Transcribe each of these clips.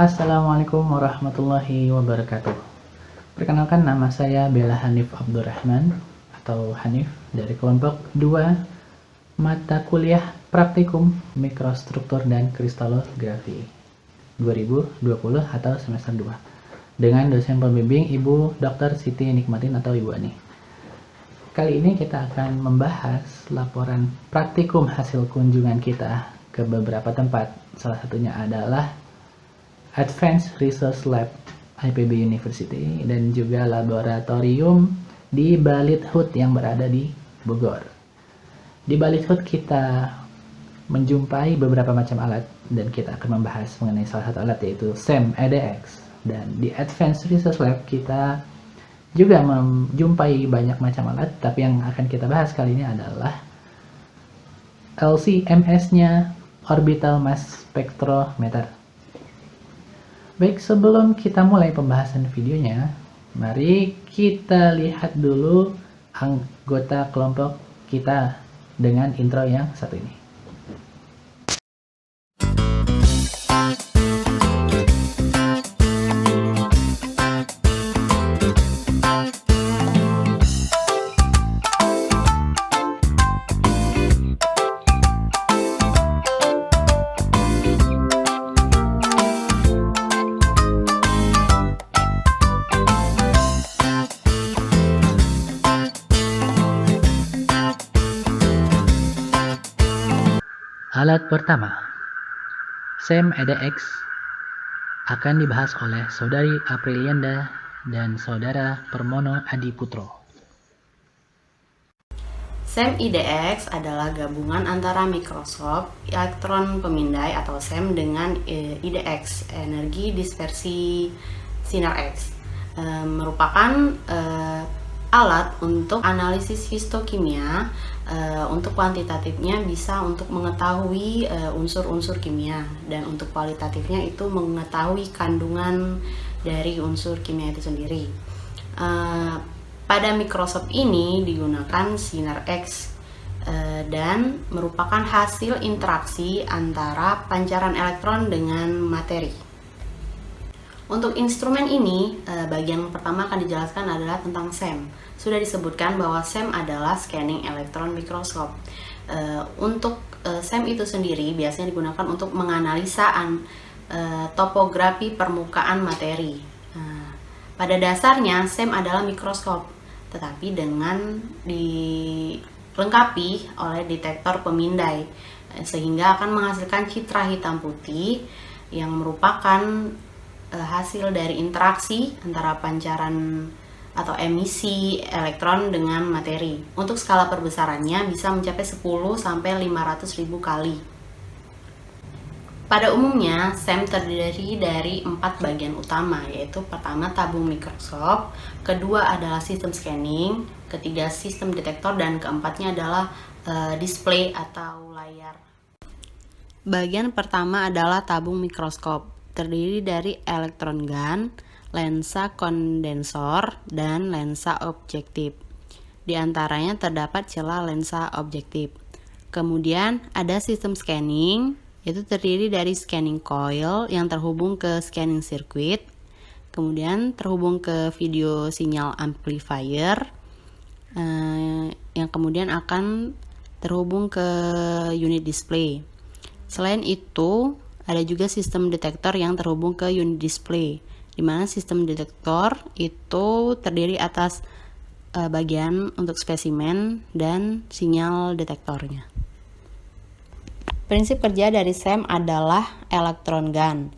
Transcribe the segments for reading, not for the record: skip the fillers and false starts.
Assalamualaikum warahmatullahi wabarakatuh. Perkenalkan, nama saya Bella Hanif Abdurrahman atau Hanif dari kelompok 2 mata kuliah Praktikum Mikrostruktur dan Kristalografi 2020 atau semester 2 dengan dosen pembimbing Ibu Dr. Siti Nikmatin atau Ibu Ani. Kali ini kita akan membahas laporan praktikum hasil kunjungan kita ke beberapa tempat. Salah satunya adalah Advanced Research Lab IPB University dan juga laboratorium di Balithut yang berada di Bogor. Di Balithut kita menjumpai beberapa macam alat dan kita akan membahas mengenai salah satu alat, yaitu SEM EDX. Dan di Advanced Research Lab kita juga menjumpai banyak macam alat, tapi yang akan kita bahas kali ini adalah LC-MS-nya Orbital Mass Spectrometer. Baik, sebelum kita mulai pembahasan videonya, mari kita lihat dulu anggota kelompok kita dengan intro yang satu ini. Alat pertama, SEM EDX, akan dibahas oleh Saudari Aprilianda dan Saudara Permono Adiputro. SEM IDX adalah gabungan antara mikroskop elektron pemindai atau SEM dengan IDX, energi dispersi sinar X. Merupakan alat untuk analisis histokimia. Untuk kuantitatifnya bisa untuk mengetahui unsur-unsur kimia, dan untuk kualitatifnya itu mengetahui kandungan dari unsur kimia itu sendiri. Pada mikroskop ini digunakan sinar X dan merupakan hasil interaksi antara pancaran elektron dengan materi. Untuk instrumen ini, bagian pertama akan dijelaskan adalah tentang SEM. Sudah disebutkan bahwa SEM adalah scanning electron microscope. Untuk SEM itu sendiri biasanya digunakan untuk menganalisa topografi permukaan materi. Pada dasarnya SEM adalah mikroskop, tetapi dengan dilengkapi oleh detektor pemindai, sehingga akan menghasilkan citra hitam putih yang merupakan hasil dari interaksi antara pancaran atau emisi elektron dengan materi. Untuk skala perbesarannya bisa mencapai 10 sampai 500.000 kali. Pada umumnya, SEM terdiri dari 4 bagian utama, yaitu pertama tabung mikroskop, kedua adalah sistem scanning, ketiga sistem detektor, dan keempatnya adalah display atau layar. Bagian pertama adalah tabung mikroskop, terdiri dari elektron gun, lensa kondensor, dan lensa objektif. Di antaranya terdapat celah lensa objektif. Kemudian ada sistem scanning, yaitu terdiri dari scanning coil yang terhubung ke scanning circuit, kemudian terhubung ke video sinyal amplifier, yang kemudian akan terhubung ke unit display. Selain itu, ada juga sistem detektor yang terhubung ke unit display, di mana sistem detektor itu terdiri atas bagian untuk spesimen dan sinyal detektornya. Prinsip kerja dari SEM adalah elektron gun,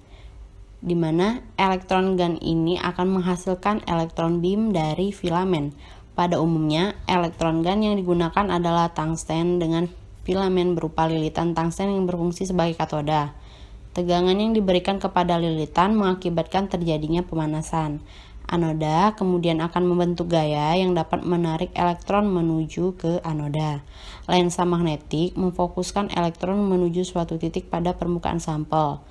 di mana elektron gun ini akan menghasilkan elektron beam dari filamen. Pada umumnya, elektron gun yang digunakan adalah tungsten dengan filamen berupa lilitan tungsten yang berfungsi sebagai katoda. Tegangan yang diberikan kepada lilitan mengakibatkan terjadinya pemanasan. Anoda kemudian akan membentuk gaya yang dapat menarik elektron menuju ke anoda. Lensa magnetik memfokuskan elektron menuju suatu titik pada permukaan sampel.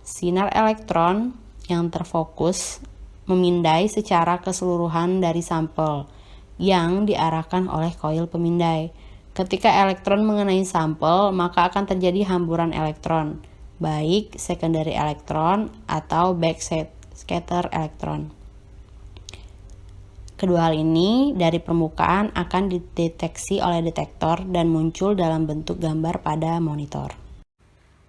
Sinar elektron yang terfokus memindai secara keseluruhan dari sampel yang diarahkan oleh koil pemindai. Ketika elektron mengenai sampel, maka akan terjadi hamburan elektron. baik secondary elektron atau backscatter elektron. Kedua hal ini dari permukaan akan dideteksi oleh detektor dan muncul dalam bentuk gambar pada monitor.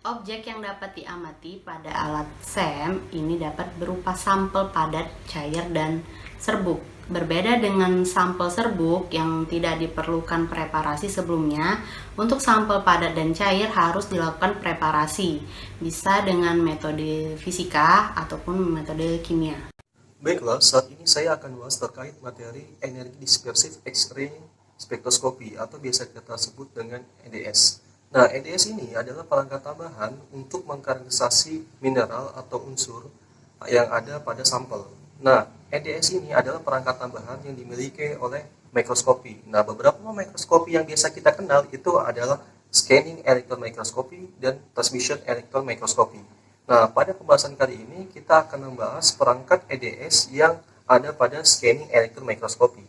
Objek yang dapat diamati pada alat SEM ini dapat berupa sampel padat, cair, dan serbuk. Berbeda dengan sampel serbuk yang tidak diperlukan preparasi sebelumnya, untuk sampel padat dan cair harus dilakukan preparasi, bisa dengan metode fisika ataupun metode kimia. Baiklah, saat ini saya akan bahas terkait materi energi dispersif X-ray spektroskopi atau biasa kita sebut dengan EDS. Nah, EDS ini adalah perangkat tambahan untuk mengkarakterisasi mineral atau unsur yang ada pada sampel. Nah, EDS ini adalah perangkat tambahan yang dimiliki oleh mikroskopi. Nah, beberapa mikroskopi yang biasa kita kenal itu adalah scanning electron microscopy dan transmission electron microscopy. Nah, pada pembahasan kali ini kita akan membahas perangkat EDS yang ada pada scanning electron microscopy.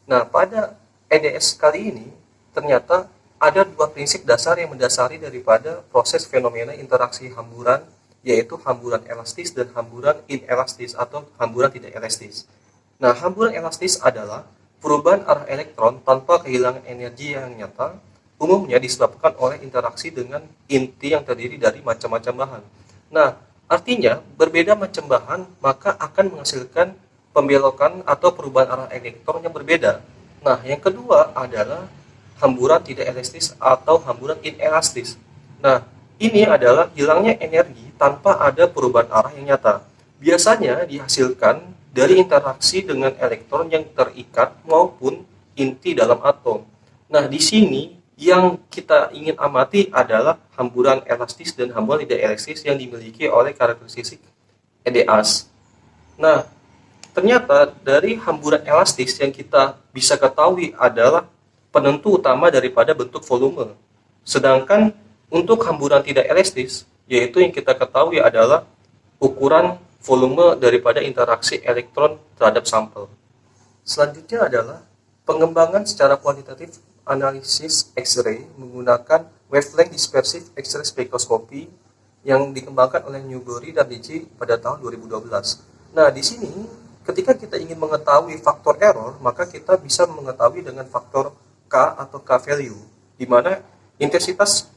Nah, pada EDS kali ini ternyata ada dua prinsip dasar yang mendasari daripada proses fenomena interaksi hamburan, yaitu hamburan elastis dan hamburan inelastis atau hamburan tidak elastis. Nah, hamburan elastis adalah perubahan arah elektron tanpa kehilangan energi yang nyata, umumnya disebabkan oleh interaksi dengan inti yang terdiri dari macam-macam bahan. Nah, artinya berbeda macam bahan maka akan menghasilkan pembelokan atau perubahan arah elektron yang berbeda. Nah, yang kedua adalah hamburan tidak elastis atau hamburan inelastis. Nah, ini adalah hilangnya energi tanpa ada perubahan arah yang nyata. Biasanya dihasilkan dari interaksi dengan elektron yang terikat maupun inti dalam atom. Nah, di sini yang kita ingin amati adalah hamburan elastis dan hamburan tidak elastis yang dimiliki oleh karakteristik EDS. Nah, ternyata dari hamburan elastis yang kita bisa ketahui adalah penentu utama daripada bentuk volume. Sedangkan untuk hamburan tidak elastis, yaitu yang kita ketahui adalah ukuran volume daripada interaksi elektron terhadap sampel. Selanjutnya adalah pengembangan secara kuantitatif analisis X-ray menggunakan wavelength dispersif X-ray spektroskopi yang dikembangkan oleh Newbery dan Ricci pada tahun 2012. Nah, di sini ketika kita ingin mengetahui faktor error, maka kita bisa mengetahui dengan faktor K atau K value, di mana intensitas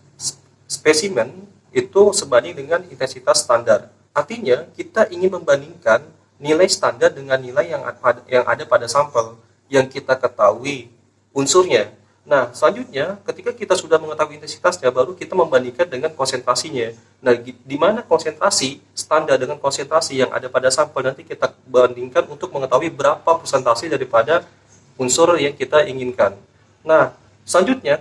spesimen itu sebanding dengan intensitas standar. Artinya, kita ingin membandingkan nilai standar dengan nilai yang ada pada sampel yang kita ketahui unsurnya. Nah, selanjutnya, ketika kita sudah mengetahui intensitasnya, baru kita membandingkan dengan konsentrasinya. Nah, di mana konsentrasi standar dengan konsentrasi yang ada pada sampel, nanti kita bandingkan untuk mengetahui berapa persentase daripada unsur yang kita inginkan. Nah, selanjutnya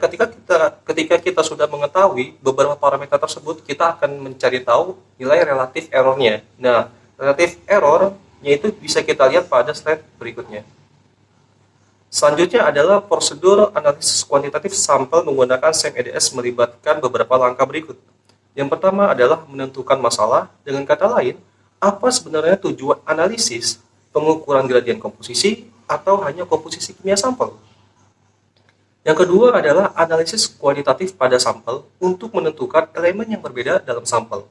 ketika kita sudah mengetahui beberapa parameter tersebut, kita akan mencari tahu nilai relatif errornya. Nah, relatif errornya itu bisa kita lihat pada slide berikutnya. Selanjutnya adalah prosedur analisis kuantitatif sampel menggunakan SEM EDS melibatkan beberapa langkah berikut. Yang pertama adalah menentukan masalah. Dengan kata lain, apa sebenarnya tujuan analisis, pengukuran gradien komposisi, atau hanya komposisi kimia sampel? Yang kedua adalah analisis kualitatif pada sampel untuk menentukan elemen yang berbeda dalam sampel.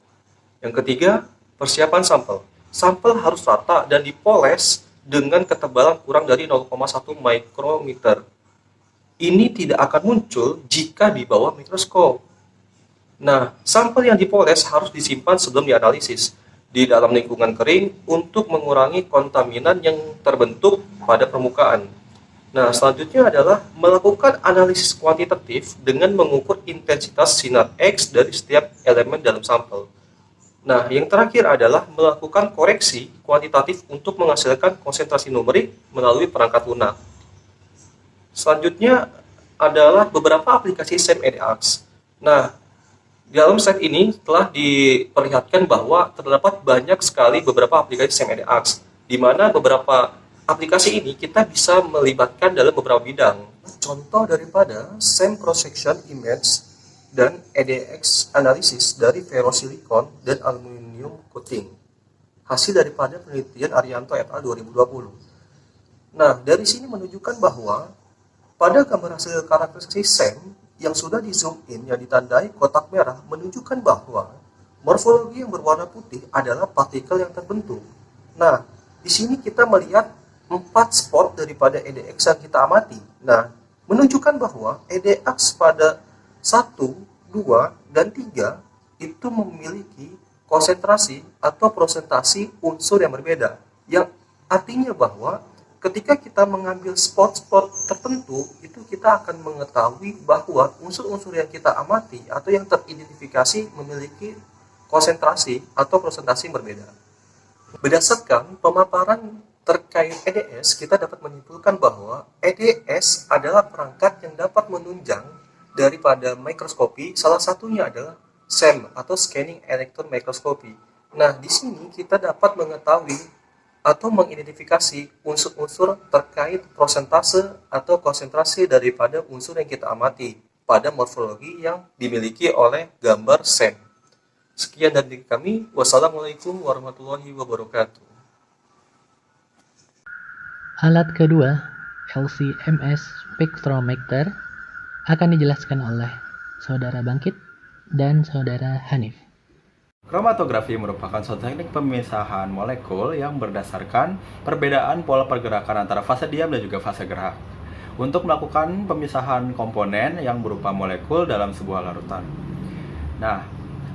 Yang ketiga, persiapan sampel. Sampel harus rata dan dipoles dengan ketebalan kurang dari 0,1 mikrometer. Ini tidak akan muncul jika di bawah mikroskop. Nah, sampel yang dipoles harus disimpan sebelum dianalisis di dalam lingkungan kering untuk mengurangi kontaminan yang terbentuk pada permukaan. Nah, selanjutnya adalah melakukan analisis kuantitatif dengan mengukur intensitas sinar X dari setiap elemen dalam sampel. Nah, yang terakhir adalah melakukan koreksi kuantitatif untuk menghasilkan konsentrasi numerik melalui perangkat lunak. Selanjutnya adalah beberapa aplikasi SEM EDS. Nah, di dalam slide ini telah diperlihatkan bahwa terdapat banyak sekali beberapa aplikasi SEM EDS, di mana beberapa aplikasi ini kita bisa melibatkan dalam beberapa bidang. Contoh daripada SEM cross-section image dan EDX analisis dari ferrosilikon dan aluminium coating. Hasil daripada penelitian Arianto et al. 2020. Nah, dari sini menunjukkan bahwa pada gambar hasil karakteristik SEM yang sudah di zoom in yang ditandai kotak merah menunjukkan bahwa Morfologi yang berwarna putih adalah partikel yang terbentuk. Nah, di sini kita melihat 4 spot daripada EDX yang kita amati. Nah, menunjukkan bahwa EDX pada 1, 2, dan 3 itu memiliki konsentrasi atau prosentasi unsur yang berbeda. Yang artinya bahwa ketika kita mengambil spot-spot tertentu, itu kita akan mengetahui bahwa unsur-unsur yang kita amati atau yang teridentifikasi memiliki konsentrasi atau presentasi yang berbeda. Berdasarkan pemaparan terkait EDS, kita dapat menyimpulkan bahwa EDS adalah perangkat yang dapat menunjang daripada mikroskopi. Salah satunya adalah SEM atau Scanning Electron Microscopy. Nah, di sini kita dapat mengetahui atau mengidentifikasi unsur-unsur terkait prosentase atau konsentrasi daripada unsur yang kita amati pada morfologi yang dimiliki oleh gambar SEM. Sekian dari kami. Wassalamualaikum warahmatullahi wabarakatuh. Alat kedua, LC-MS Spectrometer, akan dijelaskan oleh Saudara Bangkit dan Saudara Hanif. Kromatografi merupakan suatu teknik pemisahan molekul yang berdasarkan perbedaan pola pergerakan antara fase diam dan juga fase gerak untuk melakukan pemisahan komponen yang berupa molekul dalam sebuah larutan. Nah,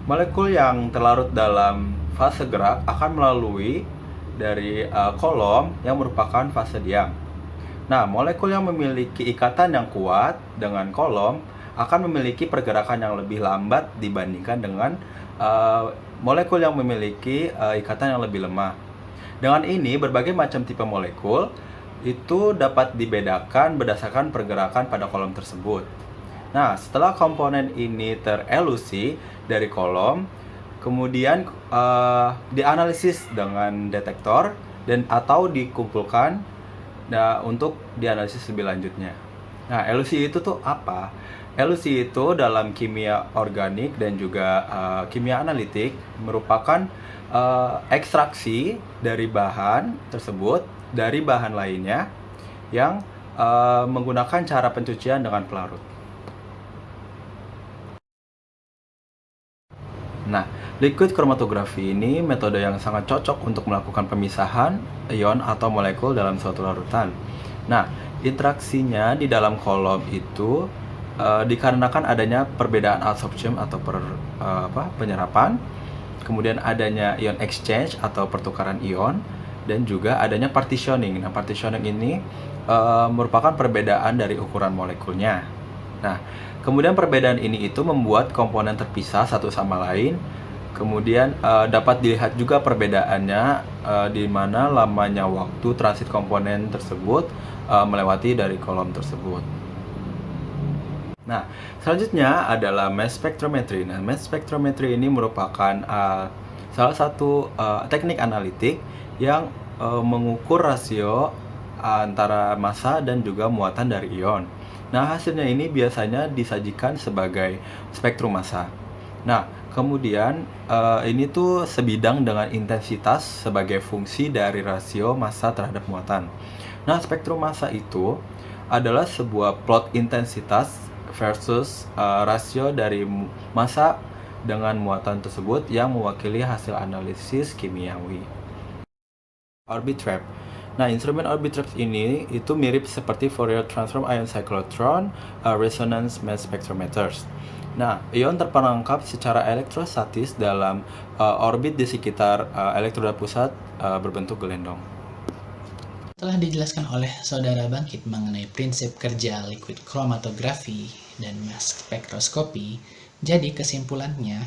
molekul yang terlarut dalam fase gerak akan melalui dari kolom yang merupakan fase diam. Nah, molekul yang memiliki ikatan yang kuat dengan kolom akan memiliki pergerakan yang lebih lambat dibandingkan dengan molekul yang memiliki ikatan yang lebih lemah. Dengan ini, berbagai macam tipe molekul itu dapat dibedakan berdasarkan pergerakan pada kolom tersebut. Nah, setelah komponen ini terelusi dari kolom, kemudian dianalisis dengan detektor dan atau dikumpulkan untuk dianalisis lebih lanjutnya. Nah, elusi itu tuh apa? Elusi itu dalam kimia organik dan juga kimia analitik merupakan ekstraksi dari bahan tersebut dari bahan lainnya yang menggunakan cara pencucian dengan pelarut. Nah, liquid chromatografi ini metode yang sangat cocok untuk melakukan pemisahan ion atau molekul dalam suatu larutan. Nah, interaksinya di dalam kolom itu dikarenakan adanya perbedaan absorption atau penyerapan, kemudian adanya ion exchange atau pertukaran ion, dan juga adanya partitioning. Nah, partitioning ini merupakan perbedaan dari ukuran molekulnya. Nah, kemudian perbedaan ini itu membuat komponen terpisah satu sama lain. Kemudian dapat dilihat juga perbedaannya di mana lamanya waktu transit komponen tersebut melewati dari kolom tersebut. Nah, selanjutnya adalah mass spectrometry. Nah, mass spectrometry ini merupakan salah satu teknik analitik yang mengukur rasio antara massa dan juga muatan dari ion. Nah, hasilnya ini biasanya disajikan sebagai spektrum massa. Nah, kemudian ini tuh sebidang dengan intensitas sebagai fungsi dari rasio massa terhadap muatan. Nah, spektrum massa itu adalah sebuah plot intensitas versus rasio dari massa dengan muatan tersebut yang mewakili hasil analisis kimiawi. Orbit trap. Nah, instrumen orbit trap ini itu mirip seperti Fourier transform ion cyclotron resonance mass spectrometers. Nah, ion terperangkap secara elektrostatis dalam orbit di sekitar elektroda pusat berbentuk gelendong. Telah dijelaskan oleh Saudara Bangkit mengenai prinsip kerja liquid chromatografi dan mass spektroskopi, jadi kesimpulannya,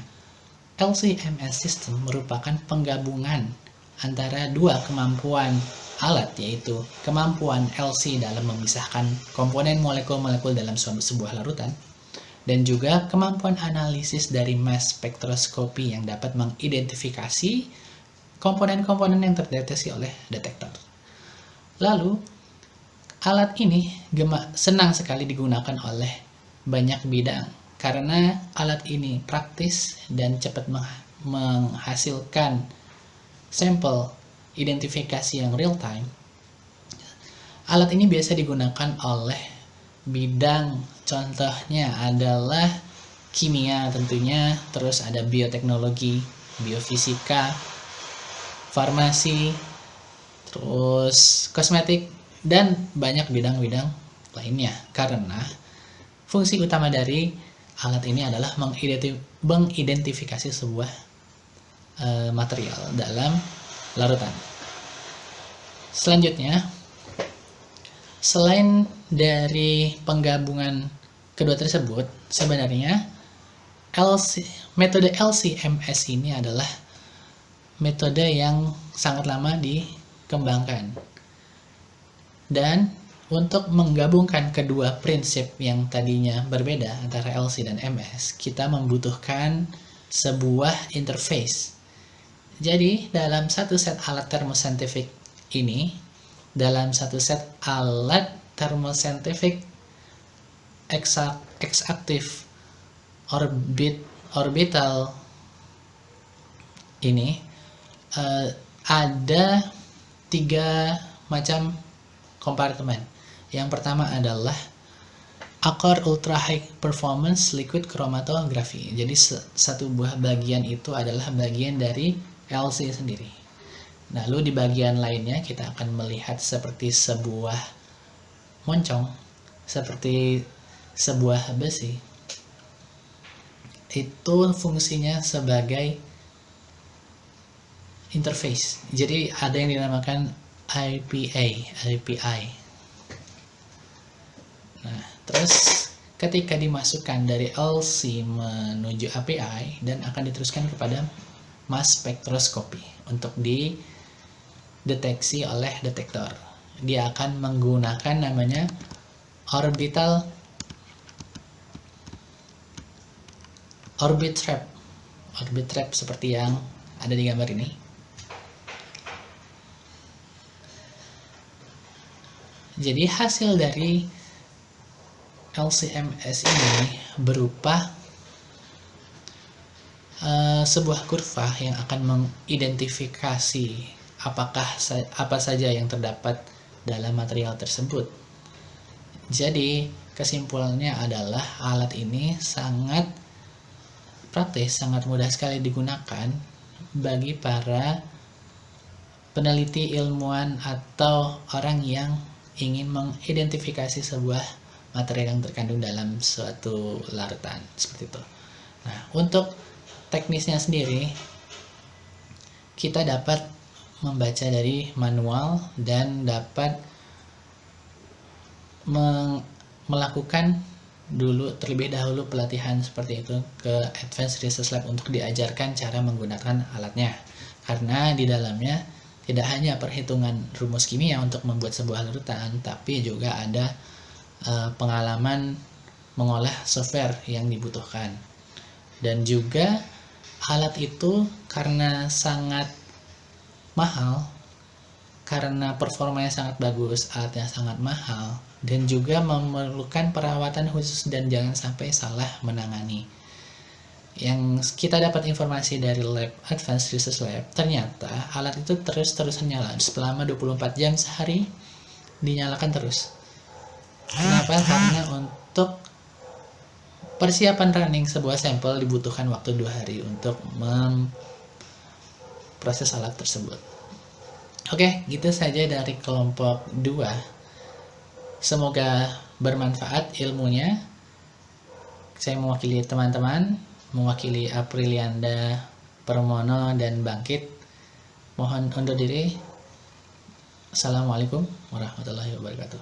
LC-MS system merupakan penggabungan antara dua kemampuan alat, yaitu kemampuan LC dalam memisahkan komponen molekul-molekul dalam sebuah larutan, dan juga kemampuan analisis dari mass spektroskopi yang dapat mengidentifikasi komponen-komponen yang terdeteksi oleh detektor. Lalu, alat ini senang sekali digunakan oleh banyak bidang karena alat ini praktis dan cepat menghasilkan sampel identifikasi yang real time. Alat ini biasa digunakan oleh bidang, contohnya adalah kimia tentunya, terus ada bioteknologi, biofisika, farmasi, terus kosmetik, dan banyak bidang-bidang lainnya. Karena fungsi utama dari alat ini adalah mengidentifikasi sebuah material dalam larutan. Selanjutnya, selain dari penggabungan kedua tersebut, sebenarnya metode LC-MS ini adalah metode yang sangat lama dikembangkan. Dan untuk menggabungkan kedua prinsip yang tadinya berbeda antara LC dan MS, kita membutuhkan sebuah interface. Jadi, dalam satu set alat thermosaintifik ini, dalam satu set alat thermosaintifik X-active orbital ini, ada 3 macam kompartemen. Yang pertama adalah Akor Ultra High Performance Liquid Chromatography. Jadi satu buah bagian itu adalah bagian dari LC sendiri. Lalu di bagian lainnya kita akan melihat seperti sebuah moncong, seperti sebuah besi. Itu fungsinya sebagai interface. Jadi ada yang dinamakan IPI. Nah, terus ketika dimasukkan dari LC menuju API dan akan diteruskan kepada mass spektroskopi untuk dideteksi oleh detektor. Dia akan menggunakan namanya orbit trap seperti yang ada di gambar ini. Jadi hasil dari LC-MS ini berupa sebuah kurva yang akan mengidentifikasi apa saja yang terdapat dalam material tersebut. Jadi kesimpulannya adalah alat ini sangat praktis, sangat mudah sekali digunakan bagi para peneliti, ilmuwan, atau orang yang ingin mengidentifikasi sebuah material yang terkandung dalam suatu larutan, seperti itu. Nah, untuk teknisnya sendiri, kita dapat membaca dari manual dan dapat melakukan terlebih dahulu pelatihan seperti itu ke Advanced Research Lab untuk diajarkan cara menggunakan alatnya. Karena di dalamnya tidak hanya perhitungan rumus kimia untuk membuat sebuah larutan, tapi juga ada pengalaman mengolah software yang dibutuhkan. Dan juga alat itu karena sangat mahal, karena performanya sangat bagus, alatnya sangat mahal, dan juga memerlukan perawatan khusus dan jangan sampai salah menangani. Yang kita dapat informasi dari lab Advanced Research Lab, ternyata alat itu terus-terusan nyala selama 24 jam sehari, dinyalakan terus. Kenapa? Karena untuk persiapan running sebuah sampel dibutuhkan waktu 2 hari untuk memproses alat tersebut. Oke, gitu saja dari kelompok 2. Semoga bermanfaat ilmunya. Saya mewakili teman-teman, mewakili Aprilianda, Permono, dan Bangkit. Mohon undur diri. Assalamualaikum warahmatullahi wabarakatuh.